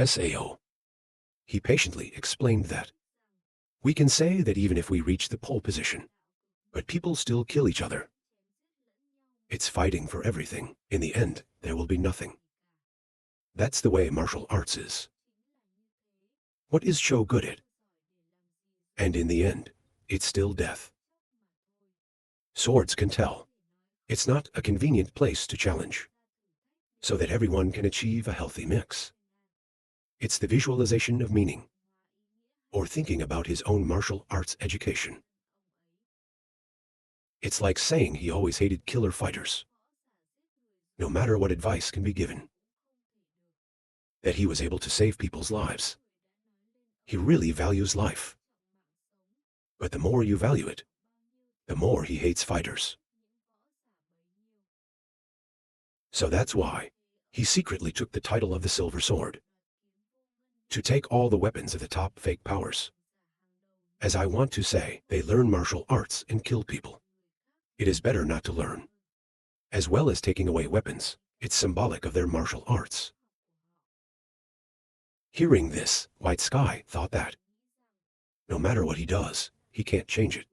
Sao. He patiently explained that. We can say that even if we reach the pole position, but people still kill each other. It's fighting for everything. In the end, there will be nothing. That's the way martial arts is. What is Cho good at? And in the end, it's still death. Swords can tell. It's not a convenient place to challenge, so that everyone can achieve a healthy mix. It's the visualization of meaning, or thinking about his own martial arts education. It's like saying he always hated killer fighters, no matter what advice can be given. That he was able to save people's lives. He really values life. But the more you value it, the more he hates fighters. So that's why he secretly took the title of the Silver Sword. To take all the weapons of the top fake powers. As I want to say, they learn martial arts and kill people. It is better not to learn. As well as taking away weapons, it's symbolic of their martial arts. Hearing this, White Sky thought that no matter what he does, he can't change it.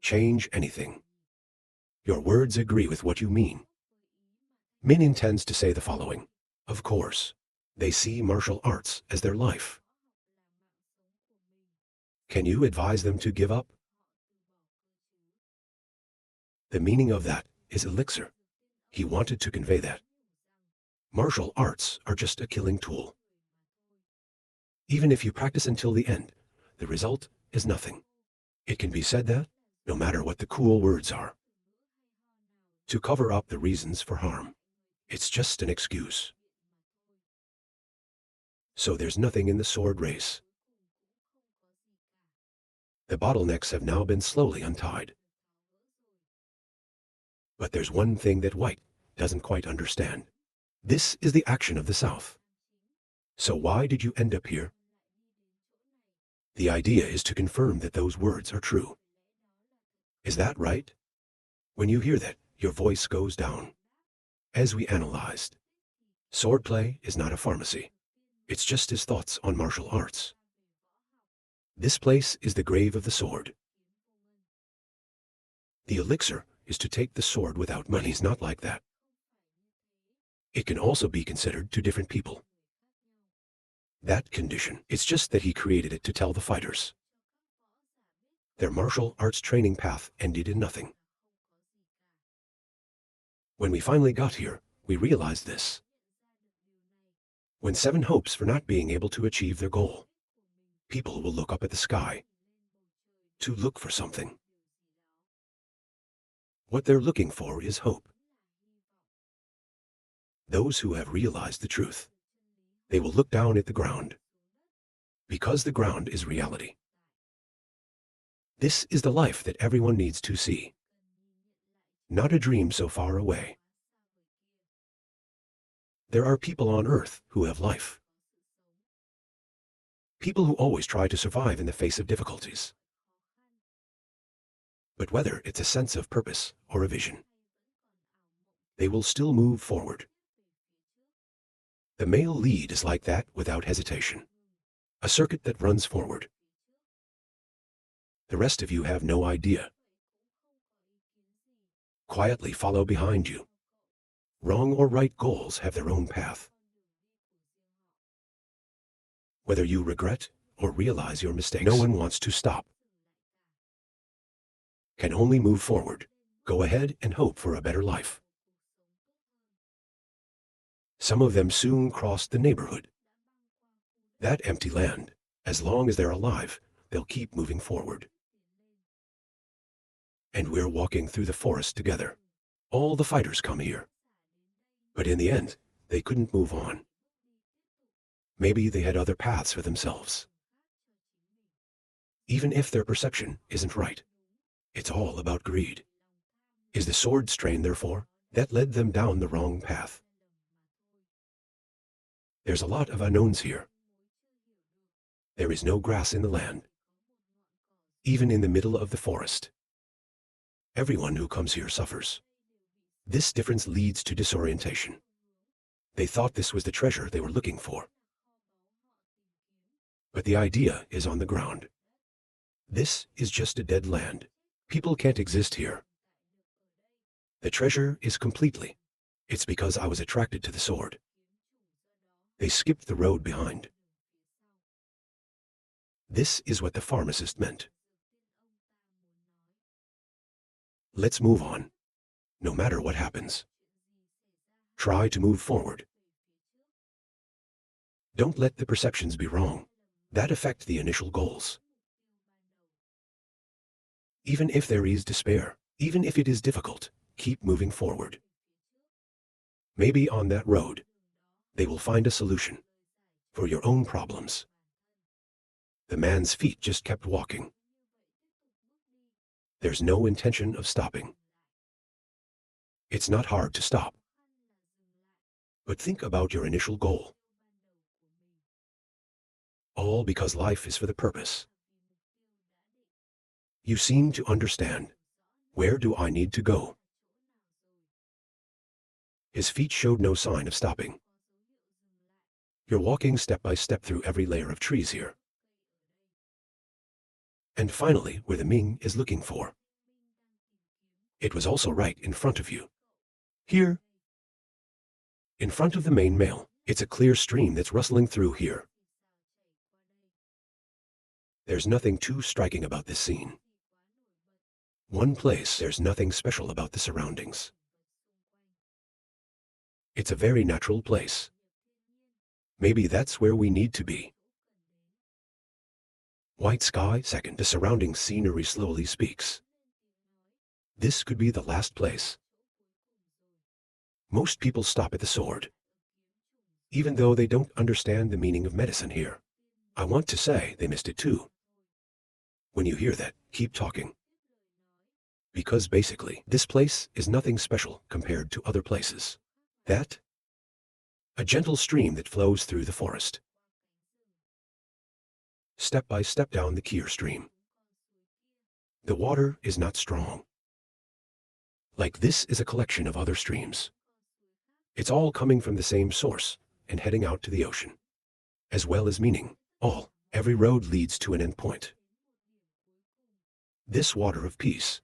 Change anything. Your words agree with what you mean. Min intends to say the following. Of course, they see martial arts as their life. Can you advise them to give up? The meaning of that is elixir. He wanted to convey that martial arts are just a killing tool. Even if you practice until the end, the result is nothing. It can be said that, no matter what the cool words are, to cover up the reasons for harm, it's just an excuse. So there's nothing in the sword race. The bottlenecks have now been slowly untied. But there's one thing that White doesn't quite understand. This is the action of the South. So why did you end up here? The idea is to confirm that those words are true. Is that right? When you hear that, your voice goes down. As we analyzed, swordplay is not a pharmacy. It's just his thoughts on martial arts. This place is the grave of the sword. The elixir is to take the sword without money. He's not like that. It can also be considered to different people. That condition, it's just that he created it to tell the fighters. Their martial arts training path ended in nothing. When we finally got here, we realized this. When Seven hopes for not being able to achieve their goal, people will look up at the sky to look for something. What they're looking for is hope. Those who have realized the truth, they will look down at the ground, because the ground is reality. This is the life that everyone needs to see, not a dream so far away. There are people on Earth who have life. People who always try to survive in the face of difficulties. But whether it's a sense of purpose or a vision, they will still move forward. The male lead is like that without hesitation, a circuit that runs forward. The rest of you have no idea. Quietly follow behind you. Wrong or right goals have their own path. Whether you regret or realize your mistakes, no one wants to stop. Can only move forward, go ahead and hope for a better life. Some of them soon crossed the neighborhood. That empty land, as long as they're alive, they'll keep moving forward. And we're walking through the forest together. All the fighters come here. But in the end, they couldn't move on. Maybe they had other paths for themselves. Even if their perception isn't right, it's all about greed. Is the sword strain, therefore, that led them down the wrong path? There's a lot of unknowns here. There is no grass in the land, even in the middle of the forest. Everyone who comes here suffers. This difference leads to disorientation. They thought this was the treasure they were looking for. But the idea is on the ground. This is just a dead land. People can't exist here. The treasure is completely. It's because I was attracted to the sword. They skipped the road behind. This is what the pharmacist meant. Let's move on. No matter what happens. Try to move forward. Don't let the perceptions be wrong. That affect the initial goals. Even if there is despair, even if it is difficult, keep moving forward. Maybe on that road, they will find a solution for your own problems. The man's feet just kept walking. There's no intention of stopping. It's not hard to stop. But think about your initial goal. All because life is for the purpose. You seem to understand. Where do I need to go? His feet showed no sign of stopping. You're walking step by step through every layer of trees here. And finally, where the Ming is looking for. It was also right in front of you. Here. In front of the main male, it's a clear stream that's rustling through here. There's nothing too striking about this scene. One place, there's nothing special about the surroundings. It's a very natural place. Maybe that's where we need to be. White sky, second, the surrounding scenery slowly speaks. This could be the last place. Most people stop at the sword. Even though they don't understand the meaning of medicine here. I want to say they missed it too. When you hear that, keep talking. Because basically, this place is nothing special compared to other places. That? A gentle stream that flows through the forest. Step by step down the Kier stream. The water is not strong. Like this is a collection of other streams. It's all coming from the same source and heading out to the ocean. As well as meaning, all, every road leads to an end point. This water of peace,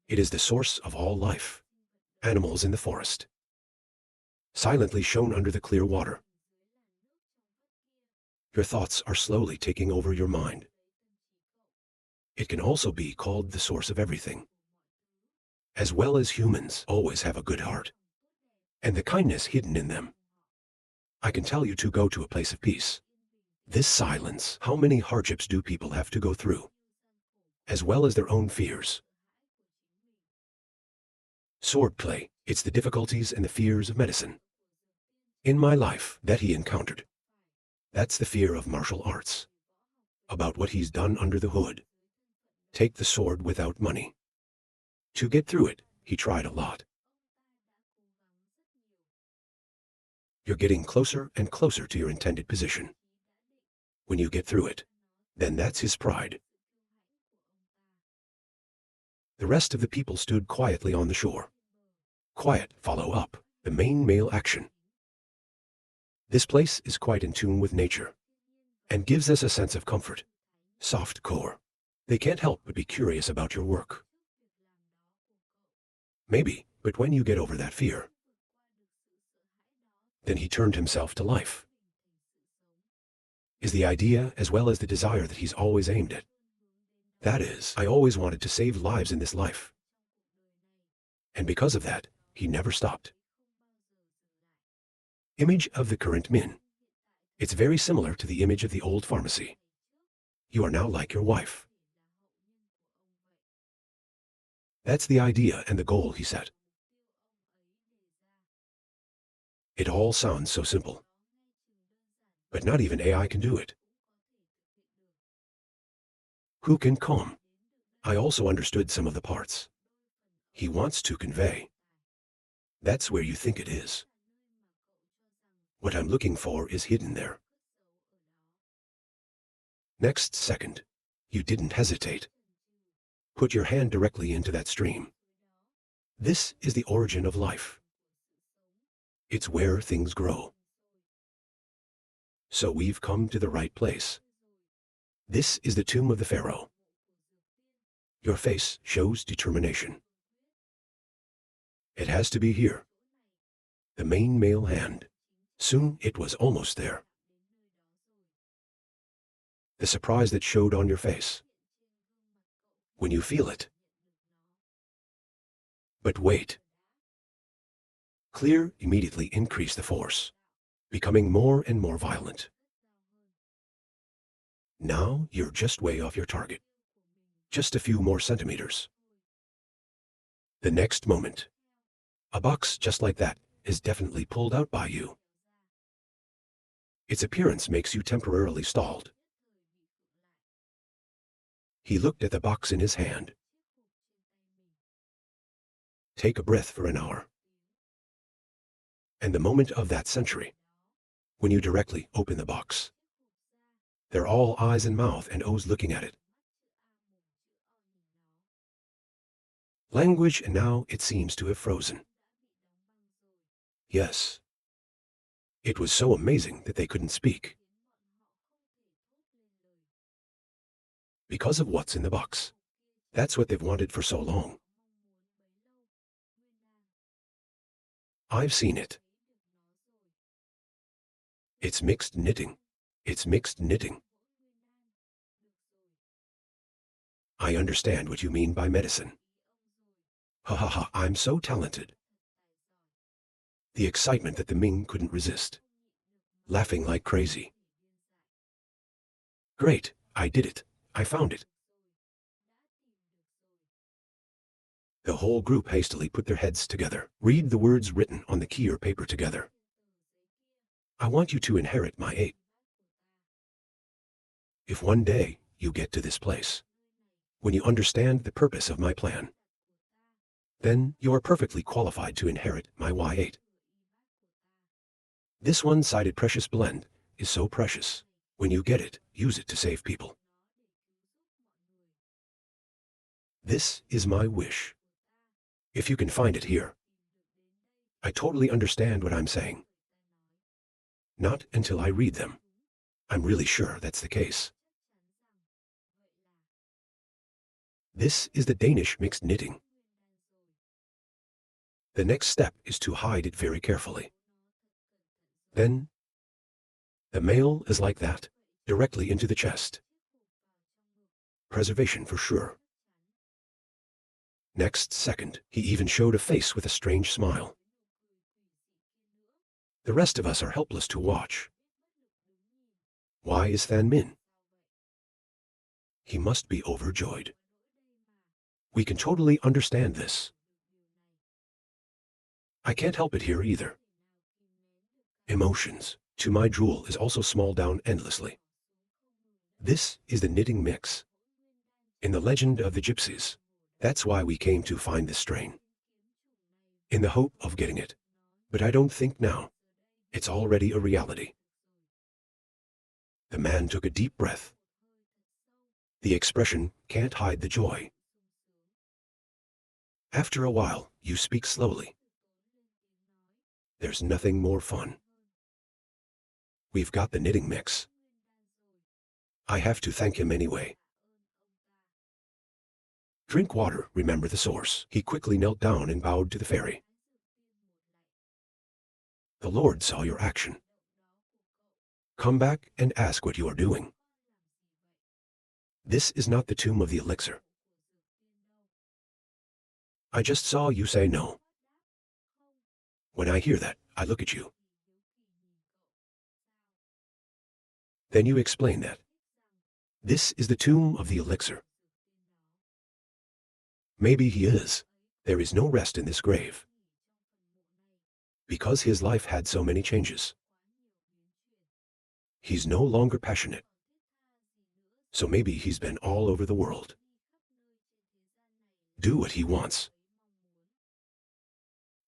it is the source of all life. Animals in the forest. Silently shown under the clear water. Your thoughts are slowly taking over your mind. It can also be called the source of everything. As well as humans always have a good heart. And the kindness hidden in them. I can tell you to go to a place of peace. This silence, how many hardships do people have to go through? As well as their own fears. Swordplay, it's the difficulties and the fears of medicine. In my life, that he encountered. That's the fear of martial arts. About what he's done under the hood. Take the sword without money. To get through it, he tried a lot. You're getting closer and closer to your intended position. When you get through it, then that's his pride. The rest of the people stood quietly on the shore. Quiet, follow up, the main male action. This place is quite in tune with nature, and gives us a sense of comfort. Soft core. They can't help but be curious about your work. Maybe, but when you get over that fear, then he turned himself to life. Is the idea as well as the desire that he's always aimed at. That is, I always wanted to save lives in this life. And because of that, he never stopped. Image of the current Min. It's very similar to the image of the old pharmacy. You are now like your wife. That's the idea and the goal he set. It all sounds so simple. But not even AI can do it. Who can come? I also understood some of the parts. He wants to convey. That's where you think it is. What I'm looking for is hidden there. Next second, you didn't hesitate. Put your hand directly into that stream. This is the origin of life. It's where things grow. So we've come to the right place. This is the tomb of the pharaoh. Your face shows determination. It has to be here. The main male hand. Soon it was almost there. The surprise that showed on your face. When you feel it. But wait. Clear immediately increased the force, becoming more and more violent. Now you're just way off your target. Just a few more centimeters. The next moment, a box just like that is definitely pulled out by you. Its appearance makes you temporarily stalled. He looked at the box in his hand. Take a breath for an hour. And the moment of that century, when you directly open the box. They're all eyes and mouth and O's looking at it. Language, and now it seems to have frozen. Yes. It was so amazing that they couldn't speak. Because of what's in the box. That's what they've wanted for so long. I've seen it. It's mixed knitting. It's mixed knitting. I understand what you mean by medicine. Ha ha ha, I'm so talented. The excitement that the Ming couldn't resist. Laughing like crazy. Great, I did it. I found it. The whole group hastily put their heads together. Read the words written on the key or paper together. I want you to inherit my 8. If one day you get to this place, when you understand the purpose of my plan, then you are perfectly qualified to inherit my Y8. This one-sided precious blend is so precious. When you get it, use it to save people. This is my wish. If you can find it here. I totally understand what I'm saying. Not until I read them. I'm really sure that's the case. This is the Danish mixed knitting. The next step is to hide it very carefully. Then, the male is like that, directly into the chest. Preservation for sure. Next second, he even showed a face with a strange smile. The rest of us are helpless to watch. Why is Than Min? He must be overjoyed. We can totally understand this. I can't help it here either. Emotions, to my drool, is also small down endlessly. This is the knitting mix. In the legend of the gypsies, that's why we came to find this strain. In the hope of getting it. But I don't think now. It's already a reality. The man took a deep breath. The expression can't hide the joy. After a while, you speak slowly. There's nothing more fun. We've got the knitting mix. I have to thank him anyway. Drink water, remember the source. He quickly knelt down and bowed to the fairy. The Lord saw your action. Come back and ask what you are doing. This is not the tomb of the elixir. I just saw you say no. When I hear that, I look at you. Then you explain that. This is the tomb of the elixir. Maybe he is. There is no rest in this grave. Because his life had so many changes. He's no longer passionate. So maybe he's been all over the world. Do what he wants.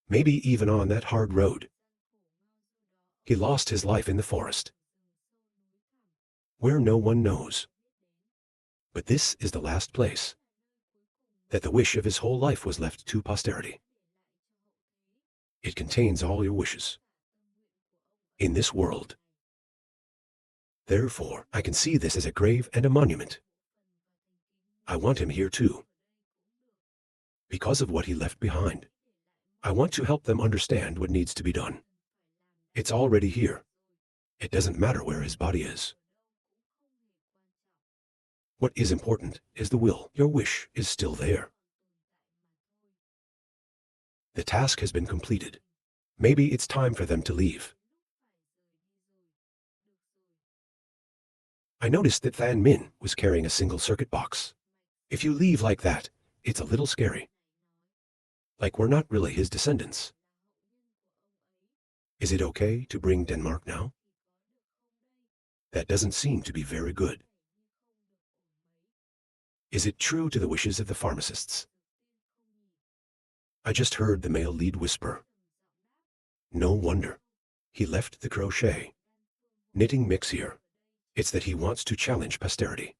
Maybe even on that hard road. He lost his life in the forest. Where no one knows. But this is the last place. That the wish of his whole life was left to posterity. It contains all your wishes. In this world. Therefore, I can see this as a grave and a monument. I want him here too. Because of what he left behind. I want to help them understand what needs to be done. It's already here. It doesn't matter where his body is. What is important is the will. Your wish is still there. The task has been completed. Maybe it's time for them to leave. I noticed that Than Min was carrying a single circuit box. If you leave like that, it's a little scary. Like we're not really his descendants. Is it okay to bring Denmark now? That doesn't seem to be very good. Is it true to the wishes of the pharmacists? I just heard the male lead whisper. No wonder. He left the crochet knitting mix here. It's that he wants to challenge posterity.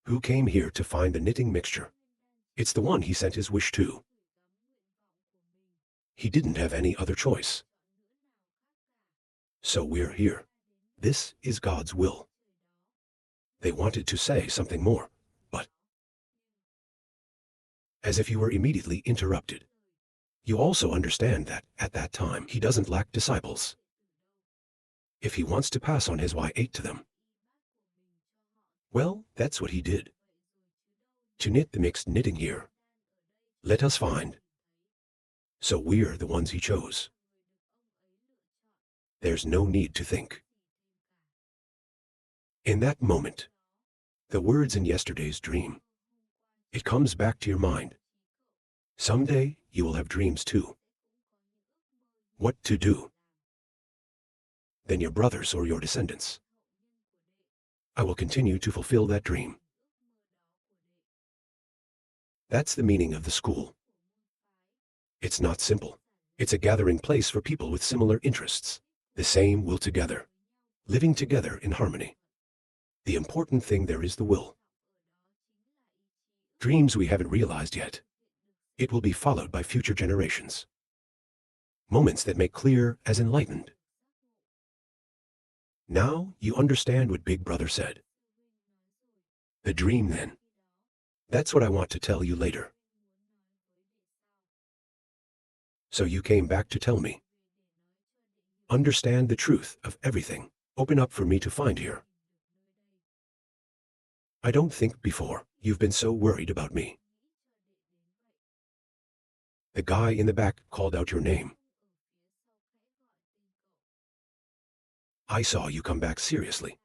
Who came here to find the knitting mixture? It's the one he sent his wish to. He didn't have any other choice. So we're here. This is God's will. They wanted to say something more, but as if you were immediately interrupted. You also understand that, at that time, he doesn't lack disciples. If he wants to pass on his Y8 to them, well, that's what he did. To knit the mixed knitting here. Let us find. So we're the ones he chose. There's no need to think. In that moment, the words in yesterday's dream, it comes back to your mind. Someday you will have dreams too. What to do? Then your brothers or your descendants. I will continue to fulfill that dream. That's the meaning of the school. It's not simple. It's a gathering place for people with similar interests, the same will together, living together in harmony. The important thing there is the will. Dreams we haven't realized yet. It will be followed by future generations. Moments that make clear as enlightened. Now you understand what Big Brother said. The dream then. That's what I want to tell you later. So you came back to tell me. Understand the truth of everything. Open up for me to find here. I don't think before you've been so worried about me. The guy in the back called out your name. I saw you come back seriously.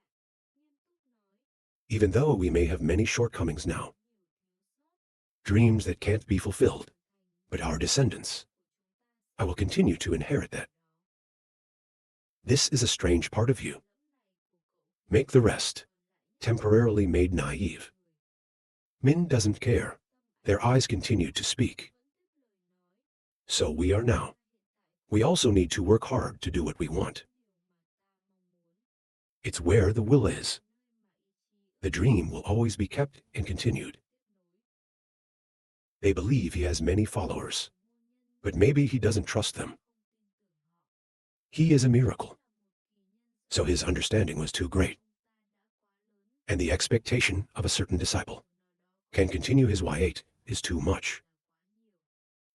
Even though we may have many shortcomings now. Dreams that can't be fulfilled, but our descendants. I will continue to inherit that. This is a strange part of you. Make the rest. Temporarily made naive. Min doesn't care. Their eyes continue to speak. So we are now. We also need to work hard to do what we want. It's where the will is. The dream will always be kept and continued. They believe he has many followers, but maybe he doesn't trust them. He is a miracle. So his understanding was too great. And the expectation of a certain disciple can continue his Y8 is too much.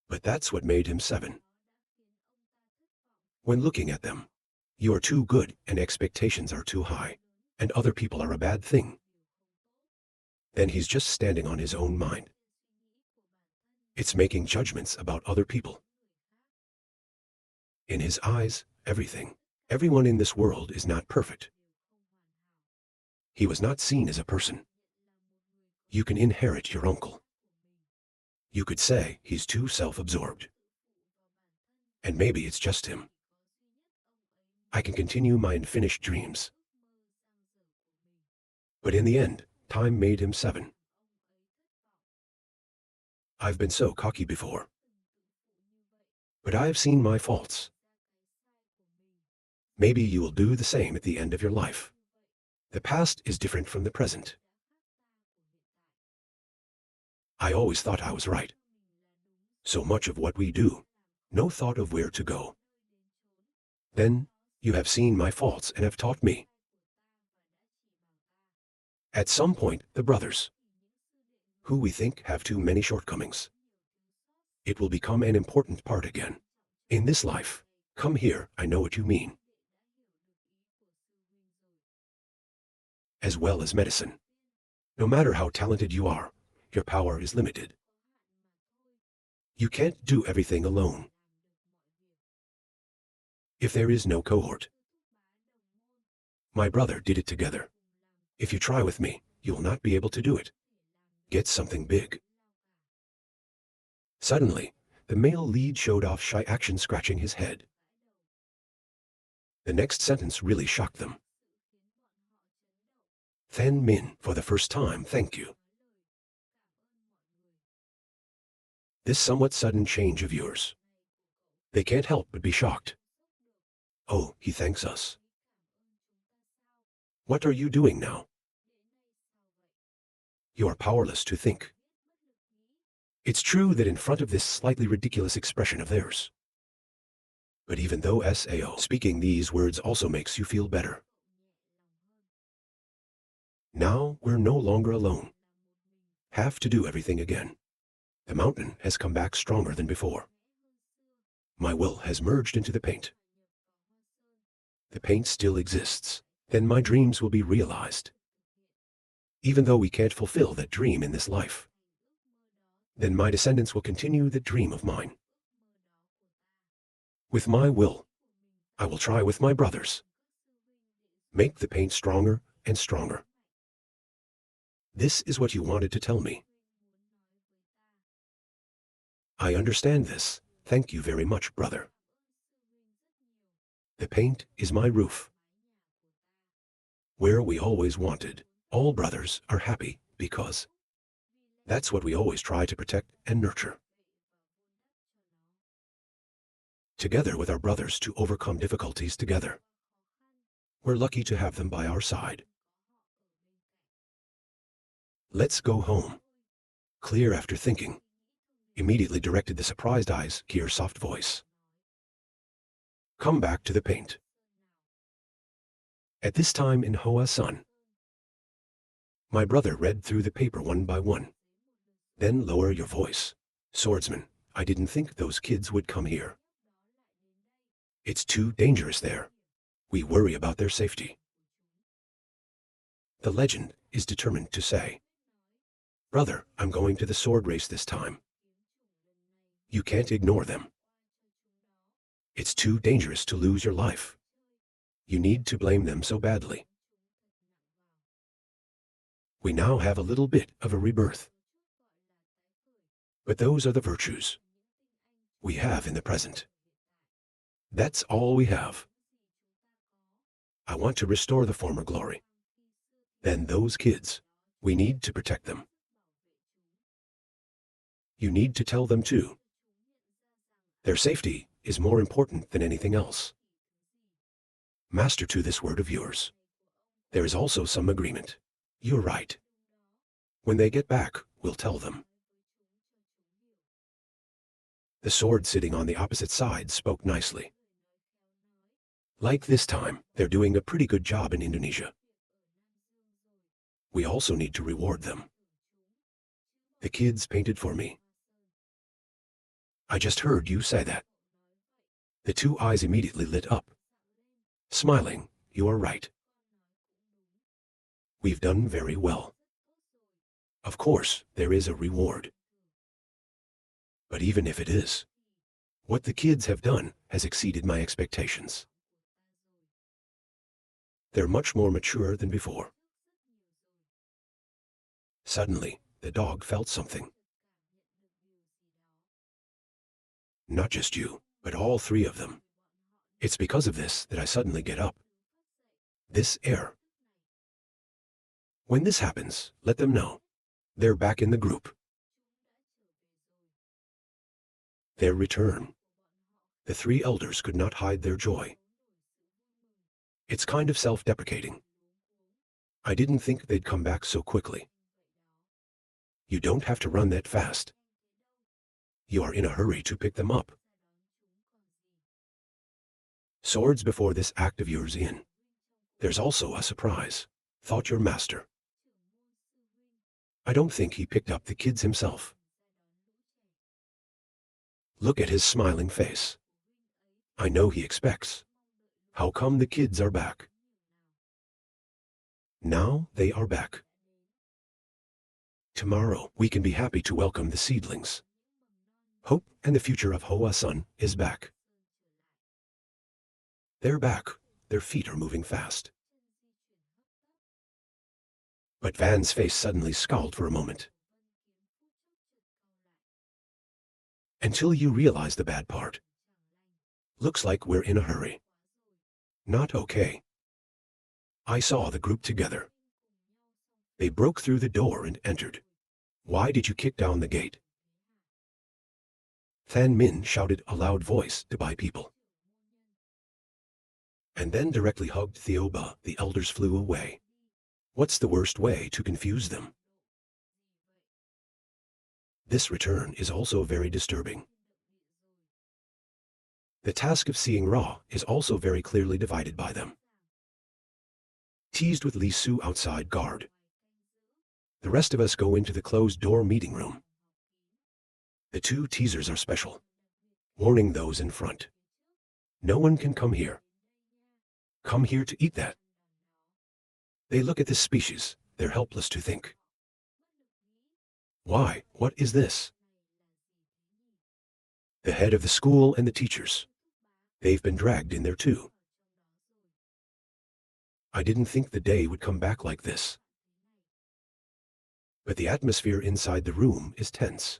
But that's what made him 7. When looking at them, you are too good and expectations are too high, and other people are a bad thing. Then he's just standing on his own mind. It's making judgments about other people. In his eyes, everyone in this world is not perfect. He was not seen as a person. You can inherit your uncle. You could say he's too self-absorbed. And maybe it's just him. I can continue my unfinished dreams. But in the end, time made him 7. I've been so cocky before. But I've seen my faults. Maybe you will do the same at the end of your life. The past is different from the present. I always thought I was right. So much of what we do, no thought of where to go. Then, You have seen my faults and have taught me. At some point, the brothers, who we think have too many shortcomings, it will become an important part again. In this life, come here, I know what you mean. As well as medicine. No matter how talented you are, your power is limited. You can't do everything alone. If there is no cohort. My brother did it together. If you try with me, you will not be able to do it. Get something big. Suddenly, the male lead showed off shy action scratching his head. The next sentence really shocked them. Than Min, for the first time, thank you. This somewhat sudden change of yours. They can't help but be shocked. Oh, he thanks us. What are you doing now? You are powerless to think. It's true that in front of this slightly ridiculous expression of theirs. But even though SAO, speaking these words also makes you feel better. Now we're no longer alone. Have to do everything again. The mountain has come back stronger than before. My will has merged into the paint. The paint still exists. Then my dreams will be realized. Even though we can't fulfill that dream in this life, then my descendants will continue the dream of mine. With my will, I will try with my brothers. Make the paint stronger and stronger. This is what you wanted to tell me. I understand this. Thank you very much, brother. The paint is my roof. Where we always wanted. All brothers are happy because that's what we always try to protect and nurture. Together with our brothers to overcome difficulties together. We're lucky to have them by our side. Let's go home. Clear after thinking. Immediately directed the surprised eyes, Kier's soft voice. Come back to the paint. At this time in Hoa Sun, my brother read through the paper one by one. Then lower your voice. Swordsman, I didn't think those kids would come here. It's too dangerous there. We worry about their safety. The legend is determined to say, Brother, I'm going to the sword race this time. You can't ignore them. It's too dangerous to lose your life. You need to blame them so badly. We now have a little bit of a rebirth. But those are the virtues we have in the present. That's all we have. I want to restore the former glory. Then those kids, we need to protect them. You need to tell them too. Their safety is more important than anything else. Master to this word of yours. There is also some agreement. You're right. When they get back, we'll tell them. The sword sitting on the opposite side spoke nicely. Like this time, they're doing a pretty good job in Indonesia. We also need to reward them. The kids painted for me. I just heard you say that. The two eyes immediately lit up. Smiling, you are right. We've done very well. Of course, there is a reward. But even if it is, what the kids have done has exceeded my expectations. They're much more mature than before. Suddenly, the dog felt something. Not just you, but all three of them. It's because of this that I suddenly get up. This air. When this happens, let them know. They're back in the group. Their return. The three elders could not hide their joy. It's kind of self-deprecating. I didn't think they'd come back so quickly. You don't have to run that fast. You are in a hurry to pick them up. Swords before this act of yours in. There's also a surprise. Thought your master. I don't think he picked up the kids himself. Look at his smiling face. I know he expects. How come the kids are back? Now they are back. Tomorrow we can be happy to welcome the seedlings. Hope and the future of Hoa Sun is back. They're back. Their feet are moving fast. But Van's face suddenly scowled for a moment. Until you realize the bad part. Looks like we're in a hurry. Not okay. I saw the group together. They broke through the door and entered. Why did you kick down the gate? Than Min shouted a loud voice to Bai people. And then directly hugged Theoba. The elders flew away. What's the worst way to confuse them? This return is also very disturbing. The task of seeing Ra is also very clearly divided by them. Teased with Li Su outside guard. The rest of us go into the closed-door meeting room. The two teasers are special. Warning those in front. No one can come here. Come here to eat that. They look at this species. They're helpless to think. Why? What is this? The head of the school and the teachers. They've been dragged in there too. I didn't think the day would come back like this. But the atmosphere inside the room is tense.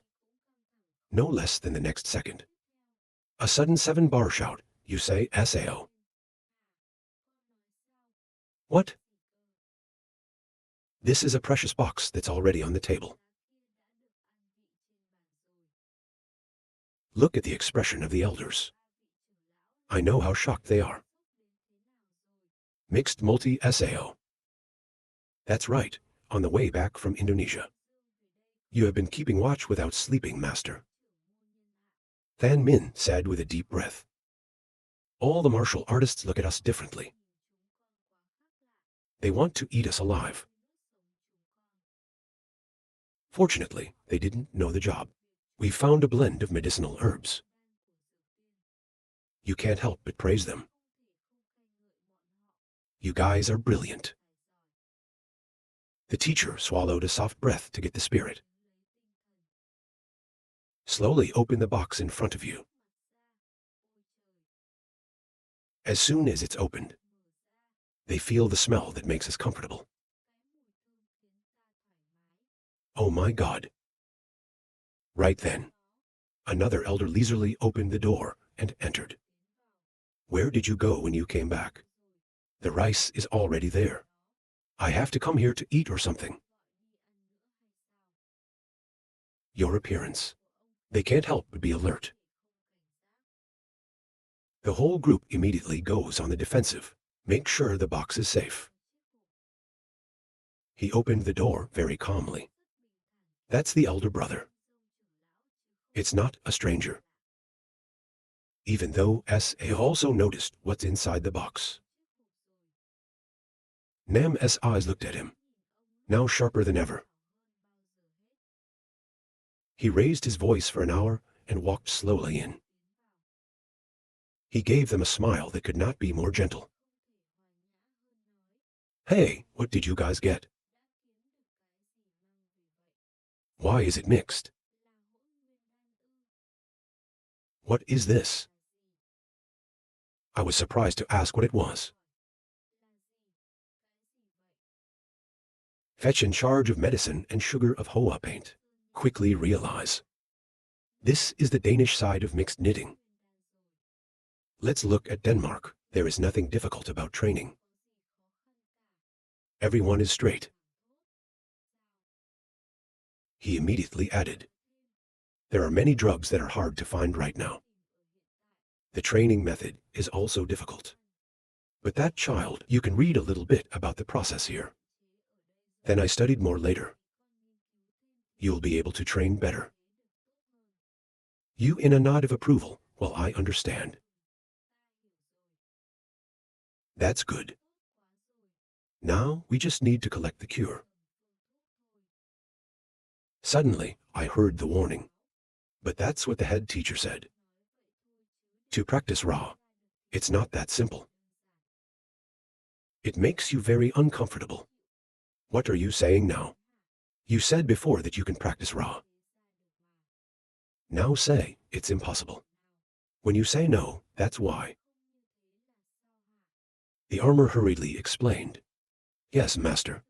No less than the next second. A sudden 7-bar shout. You say SAO. What? This is a precious box that's already on the table. Look at the expression of the elders. I know how shocked they are. Mixed multi-SAO. That's right, on the way back from Indonesia. You have been keeping watch without sleeping, master. Than Min said with a deep breath. All the martial artists look at us differently. They want to eat us alive. Fortunately, they didn't know the job. We found a blend of medicinal herbs. You can't help but praise them. You guys are brilliant. The teacher swallowed a soft breath to get the spirit. Slowly open the box in front of you. As soon as it's opened, they feel the smell that makes us comfortable. Oh my God. Right then, another elder leisurely opened the door and entered. Where did you go when you came back? The rice is already there. I have to come here to eat or something. Your appearance. They can't help but be alert. The whole group immediately goes on the defensive. Make sure the box is safe. He opened the door very calmly. That's the elder brother. It's not a stranger. Even though S.A. also noticed what's inside the box. Nam's eyes looked at him, now sharper than ever. He raised his voice for an hour and walked slowly in. He gave them a smile that could not be more gentle. Hey, what did you guys get? Why is it mixed? What is this? I was surprised to ask what it was. Fetch in charge of medicine and sugar of Hoa paint. Quickly realize. This is the Danish side of mixed knitting. Let's look at Denmark. There is nothing difficult about training. Everyone is straight. He immediately added. There are many drugs that are hard to find right now. The training method is also difficult. But that child, you can read a little bit about the process here. Then I studied more later. You'll be able to train better. You in a nod of approval, while I understand. That's good. Now we just need to collect the cure. Suddenly, I heard the warning. But that's what the head teacher said. To practice Ra, it's not that simple. It makes you very uncomfortable. What are you saying now? You said before that you can practice Ra. Now say it's impossible. When you say no, that's why. The armor hurriedly explained. Yes, master.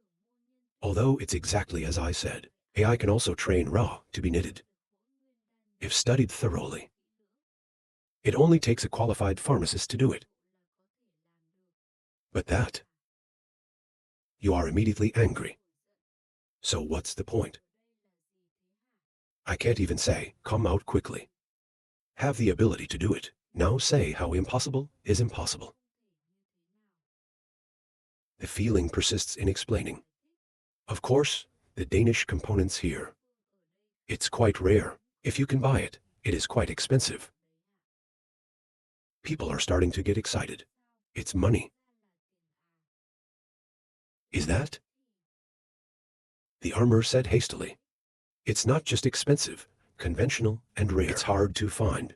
Although it's exactly as I said, AI can also train Ra to be knitted. If studied thoroughly. It only takes a qualified pharmacist to do it. But that... You are immediately angry. So what's the point? I can't even say, come out quickly. Have the ability to do it. Now say how impossible is impossible. The feeling persists in explaining. Of course, the Danish components here. It's quite rare. If you can buy it, it is quite expensive. People are starting to get excited. It's money. Is that? The armor said hastily. It's not just expensive, conventional and rare. It's hard to find.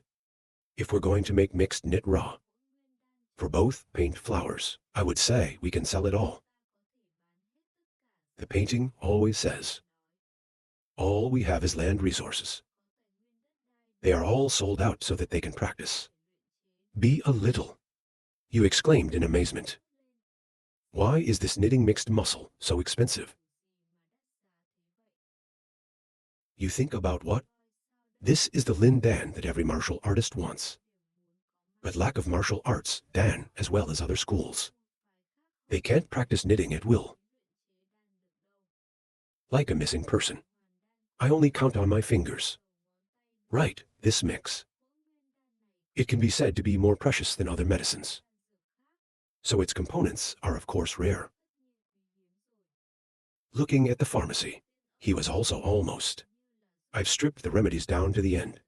If we're going to make mixed knit Ra. For both paint flowers, I would say we can sell it all. The painting always says, all we have is land resources. They are all sold out so that they can practice. Be a little. You exclaimed in amazement. Why is this knitting mixed muscle so expensive? You think about what? This is the Lin Dan that every martial artist wants. But lack of martial arts, Dan, as well as other schools. They can't practice knitting at will. Like a missing person. I only count on my fingers. Right, this mix. It can be said to be more precious than other medicines. So its components are of course rare. Looking at the pharmacy, he was also almost. I've stripped the remedies down to the end.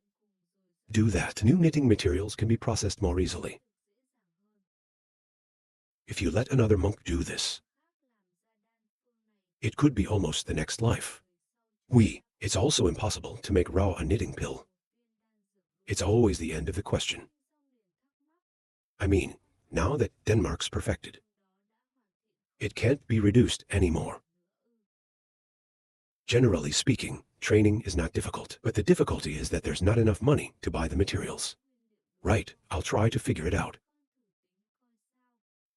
Do that. New knitting materials can be processed more easily. If you let another monk do this, it could be almost the next life. It's also impossible to make Ra a knitting pill. It's always the end of the question. I mean, now that Denmark's perfected, it can't be reduced anymore. Generally speaking, training is not difficult, but the difficulty is that there's not enough money to buy the materials. Right, I'll try to figure it out.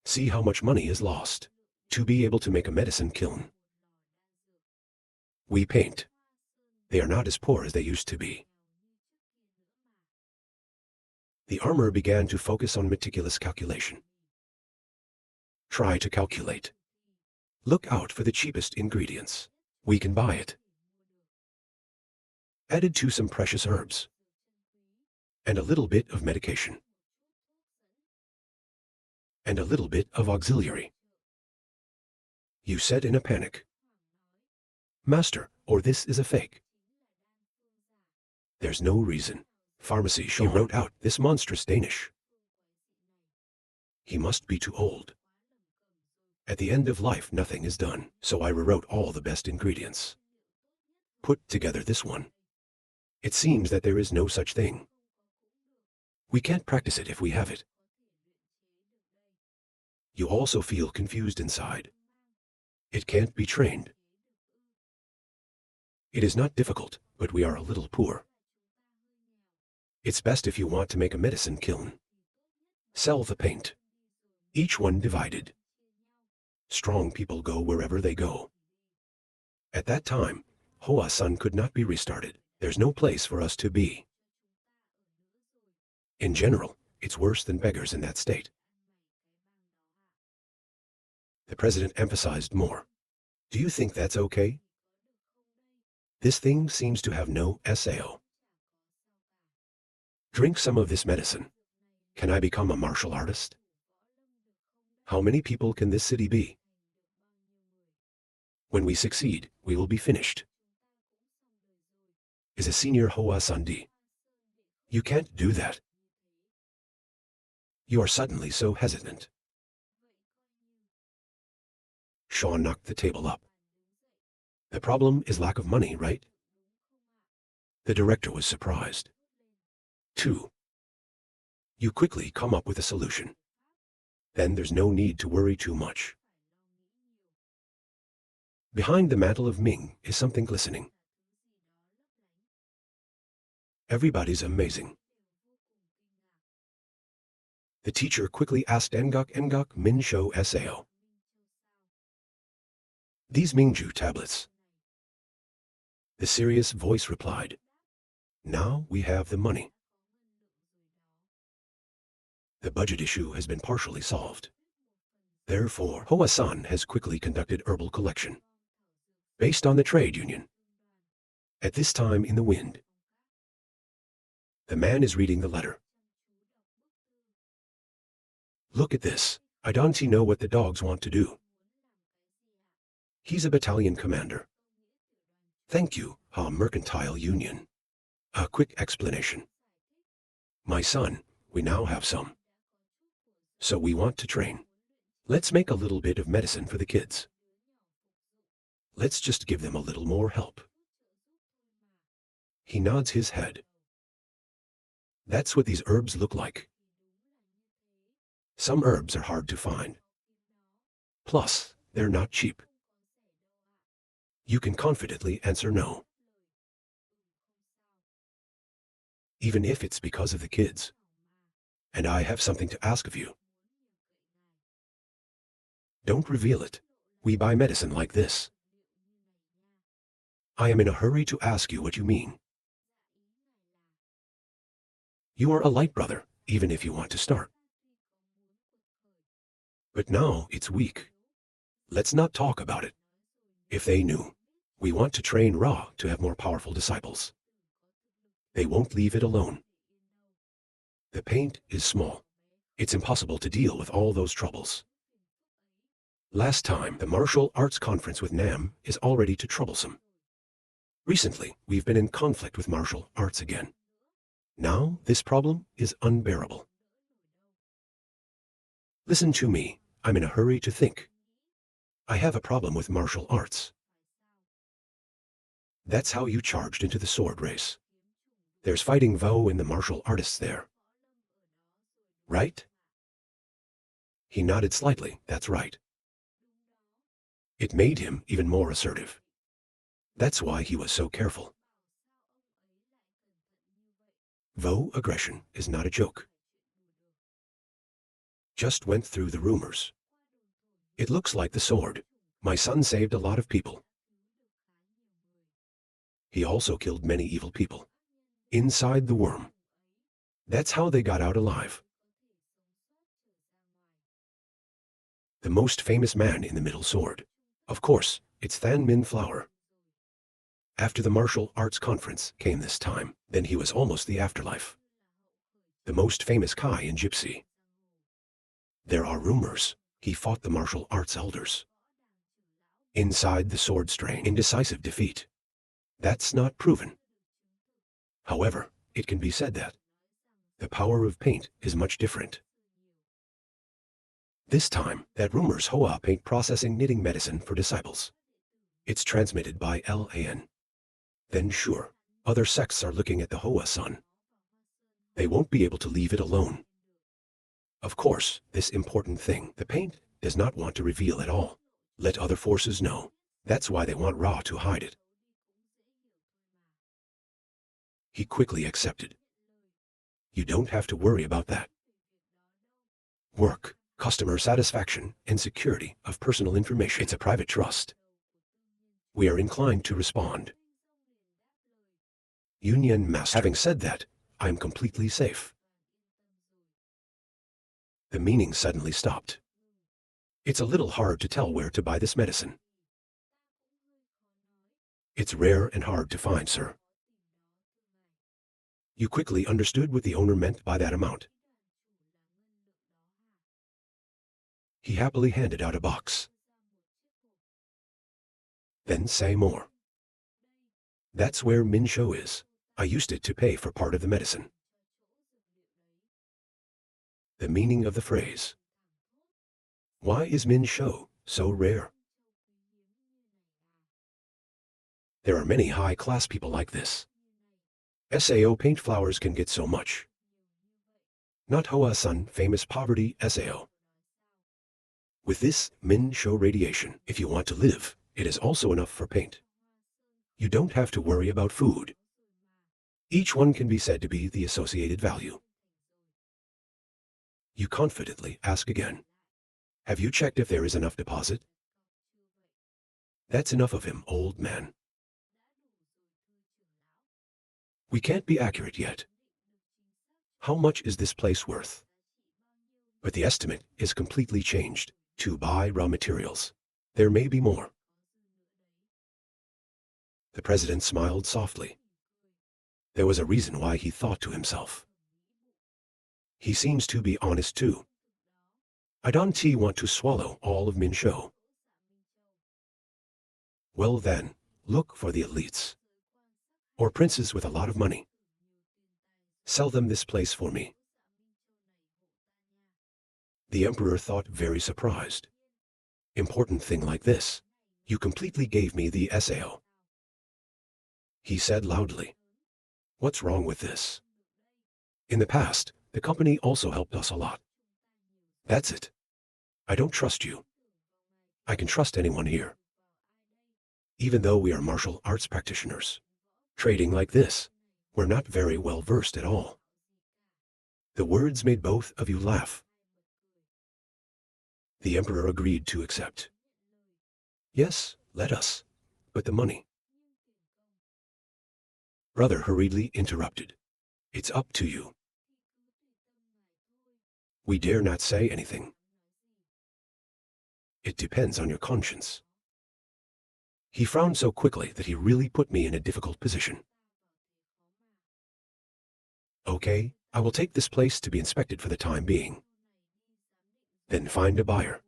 See how much money is lost to be able to make a medicine kiln. We paint. They are not as poor as they used to be. The armor began to focus on meticulous calculation. Try to calculate. Look out for the cheapest ingredients. We can buy it. Added to some precious herbs. And a little bit of medication. And a little bit of auxiliary. You said in a panic. Master, or this is a fake. There's no reason. Pharmacy, she wrote out this monstrous Danish. He must be too old. At the end of life nothing is done, so I rewrote all the best ingredients. Put together this one. It seems that there is no such thing. We can't practice it if we have it. You also feel confused inside. It can't be trained. It is not difficult, but we are a little poor. It's best if you want to make a medicine kiln. Sell the paint. Each one divided. Strong people go wherever they go. At that time, Hoa Sun could not be restarted. There's no place for us to be. In general, it's worse than beggars in that state. The president emphasized more. Do you think that's okay? This thing seems to have no SAO. Drink some of this medicine. Can I become a martial artist? How many people can this city be? When we succeed, we will be finished. Is a senior Hoa Sandi. You can't do that. You are suddenly so hesitant. Sean knocked the table up. The problem is lack of money, right? The director was surprised. 2. You quickly come up with a solution. Then there's no need to worry too much. Behind the mantle of Ming is something glistening. Everybody's amazing. The teacher quickly asked Engok Min Shou Sao. These Mingju tablets. The serious voice replied. Now we have the money. The budget issue has been partially solved. Therefore, Hoa-san has quickly conducted herbal collection. Based on the trade union. At this time in the wind. The man is reading the letter. Look at this. I don't know what the dogs want to do. He's a battalion commander. Thank you, Mercantile Union. A quick explanation. My son, we now have some. So we want to train. Let's make a little bit of medicine for the kids. Let's just give them a little more help. He nods his head. That's what these herbs look like. Some herbs are hard to find. Plus, they're not cheap. You can confidently answer no. Even if it's because of the kids. And I have something to ask of you. Don't reveal it. We buy medicine like this. I am in a hurry to ask you what you mean. You are a light brother, even if you want to start. But now it's weak. Let's not talk about it. If they knew, we want to train Ra to have more powerful disciples. They won't leave it alone. The paint is small. It's impossible to deal with all those troubles. Last time, the martial arts conference with Nam is already too troublesome. Recently, we've been in conflict with martial arts again. Now, this problem is unbearable. Listen to me. I'm in a hurry to think. I have a problem with martial arts. That's how you charged into the sword race. There's fighting Vo and the martial artists there. Right? He nodded slightly. That's right. It made him even more assertive. That's why he was so careful. Vo aggression is not a joke. Just went through the rumors. It looks like the sword. My son saved a lot of people. He also killed many evil people. Inside the worm. That's how they got out alive. The most famous man in the middle sword. Of course, it's Than Min Flower. After the martial arts conference came this time, then he was almost the afterlife. The most famous Kai in Gypsy. There are rumors he fought the martial arts elders. Inside the sword strain, indecisive defeat. That's not proven. However, it can be said that the power of paint is much different. This time, that rumors Hoa paint processing knitting medicine for disciples. It's transmitted by LAN. Then sure, other sects are looking at the Hoa Sun. They won't be able to leave it alone. Of course, this important thing, the paint, does not want to reveal at all. Let other forces know. That's why they want Ra to hide it. He quickly accepted. You don't have to worry about that. Work, customer satisfaction, and security of personal information. It's a private trust. We are inclined to respond. Union Master. Having said that, I am completely safe. The meaning suddenly stopped. It's a little hard to tell where to buy this medicine. It's rare and hard to find, sir. You quickly understood what the owner meant by that amount. He happily handed out a box. Then say more. That's where Min Shou is. I used it to pay for part of the medicine. The meaning of the phrase. Why is Min Shou so rare? There are many high-class people like this. Sao paint flowers can get so much. Not Hoa-sun, famous poverty Sao. With this Min show radiation, if you want to live, it is also enough for paint. You don't have to worry about food. Each one can be said to be the associated value. You confidently ask again. Have you checked if there is enough deposit? That's enough of him, old man. We can't be accurate yet. How much is this place worth? But the estimate is completely changed to buy raw materials. There may be more. The president smiled softly. There was a reason why he thought to himself. He seems to be honest too. I don't want to swallow all of Min Shou. Well then, look for the elites. Or princes with a lot of money. Sell them this place for me. The emperor thought, very surprised. Important thing like this. You completely gave me the Sao. He said loudly. What's wrong with this? In the past, the company also helped us a lot. That's it. I don't trust you. I can trust anyone here. Even though we are martial arts practitioners. Trading like this, we're not very well versed at all. The words made both of you laugh. The emperor agreed to accept. Yes, let us. But the money. Brother hurriedly interrupted. It's up to you. We dare not say anything. It depends on your conscience. He frowned so quickly that he really put me in a difficult position. Okay, I will take this place to be inspected for the time being. Then find a buyer.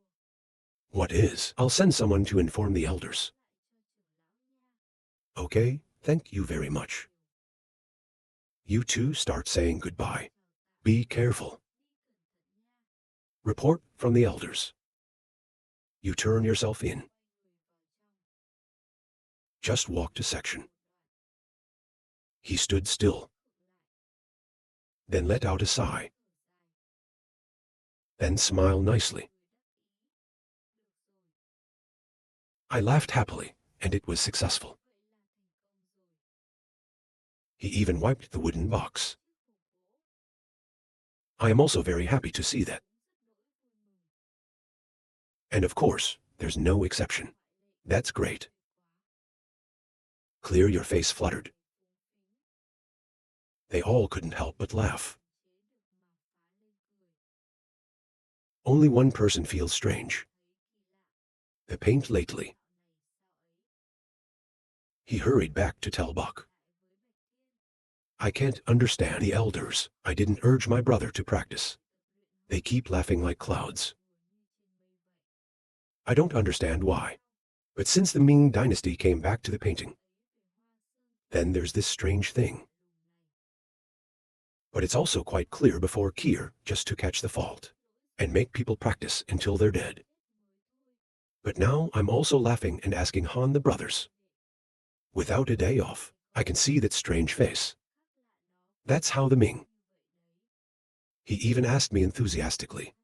What is? I'll send someone to inform the elders. Okay, thank you very much. You two start saying goodbye. Be careful. Report from the elders. You turn yourself in. Just walked a section. He stood still. Then let out a sigh. Then smile nicely. I laughed happily, and it was successful. He even wiped the wooden box. I am also very happy to see that. And of course, there's no exception. That's great. Clear your face fluttered. They all couldn't help but laugh. Only one person feels strange. The paint lately. He hurried back to tell Buck. I can't understand the elders. I didn't urge my brother to practice. They keep laughing like clouds. I don't understand why. But since the Ming dynasty came back to the painting, then there's this strange thing. But it's also quite clear before Kier just to catch the fault and make people practice until they're dead. But now I'm also laughing and asking Han the brothers. Without a day off, I can see that strange face. That's how the Ming. He even asked me enthusiastically.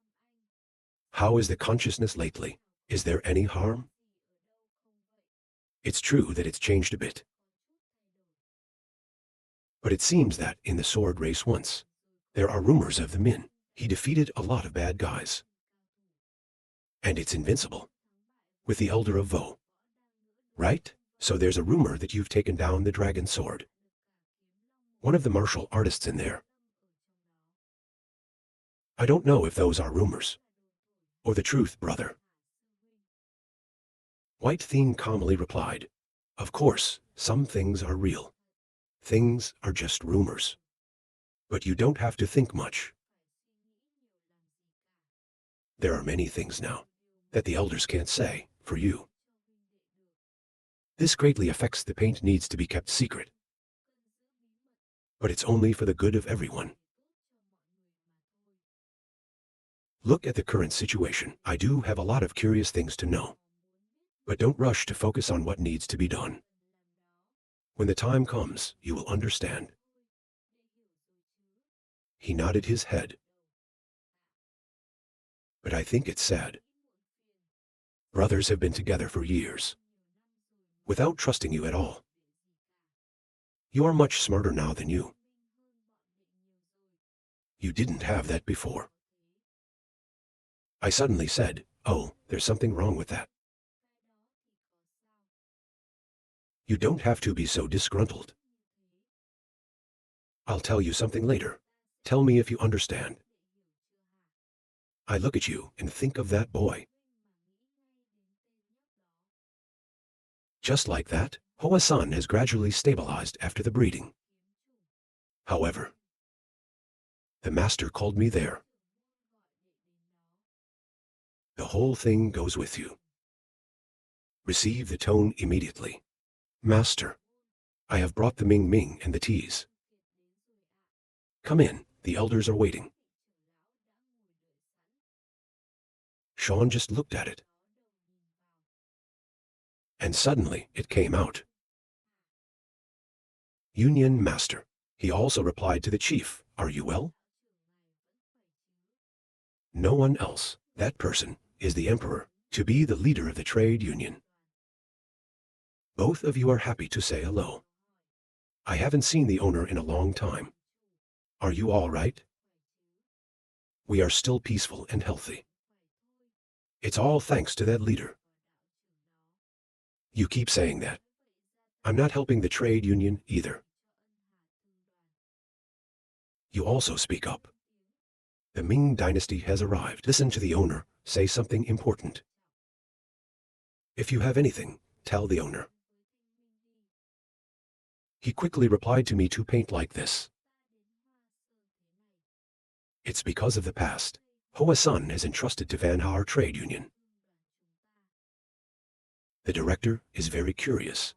How is the consciousness lately? Is there any harm? It's true that it's changed a bit. But it seems that in the sword race once, there are rumors of the Min. He defeated a lot of bad guys. And it's invincible. With the Elder of Vo. Right? So there's a rumor that you've taken down the dragon sword. One of the martial artists in there. I don't know if those are rumors. Or the truth, brother. White Theme calmly replied. Of course, some things are real. Things are just rumors. But you don't have to think much. There are many things now that the elders can't say for you. This greatly affects the paint needs to be kept secret. But it's only for the good of everyone. Look at the current situation. I do have a lot of curious things to know. But don't rush to focus on what needs to be done. When the time comes, you will understand. He nodded his head. But I think it's sad. Brothers have been together for years, without trusting you at all. You are much smarter now than you. You didn't have that before. I suddenly said, oh, there's something wrong with that. You don't have to be so disgruntled. I'll tell you something later. Tell me if you understand. I look at you and think of that boy. Just like that, Hoa-san has gradually stabilized after the breeding. However, the master called me there. The whole thing goes with you. Receive the tone immediately. Master, I have brought the Ming Ming and the teas. Come in, the elders are waiting. Sean just looked at it. And suddenly it came out. Union Master. He also replied to the chief, are you well? No one else. That person is the emperor, to be the leader of the trade union. Both of you are happy to say hello. I haven't seen the owner in a long time. Are you all right? We are still peaceful and healthy. It's all thanks to that leader. You keep saying that. I'm not helping the trade union either. You also speak up. The Ming dynasty has arrived. Listen to the owner say something important. If you have anything, tell the owner. He quickly replied to me to paint like this. It's because of the past. Hoa-san has entrusted to Manhwa our trade union. The director is very curious.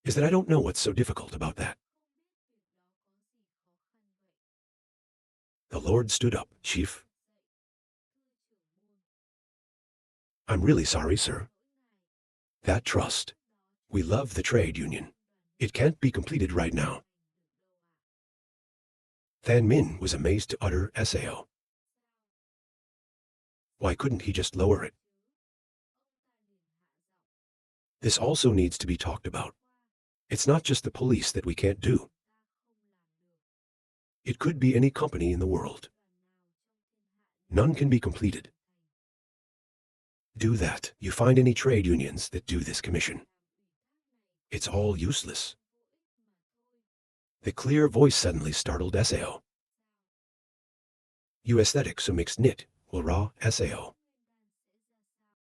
Is that I don't know what's so difficult about that. The Lord stood up. Chief, I'm really sorry, sir. That trust. We love the trade union. It can't be completed right now. Than Min was amazed to utter Sao. Why couldn't he just lower it? This also needs to be talked about. It's not just the police that we can't do. It could be any company in the world. None can be completed. Do that. You find any trade unions that do this commission. It's all useless. The clear voice suddenly startled Sao. You aesthetics who mix knit will raw Sao.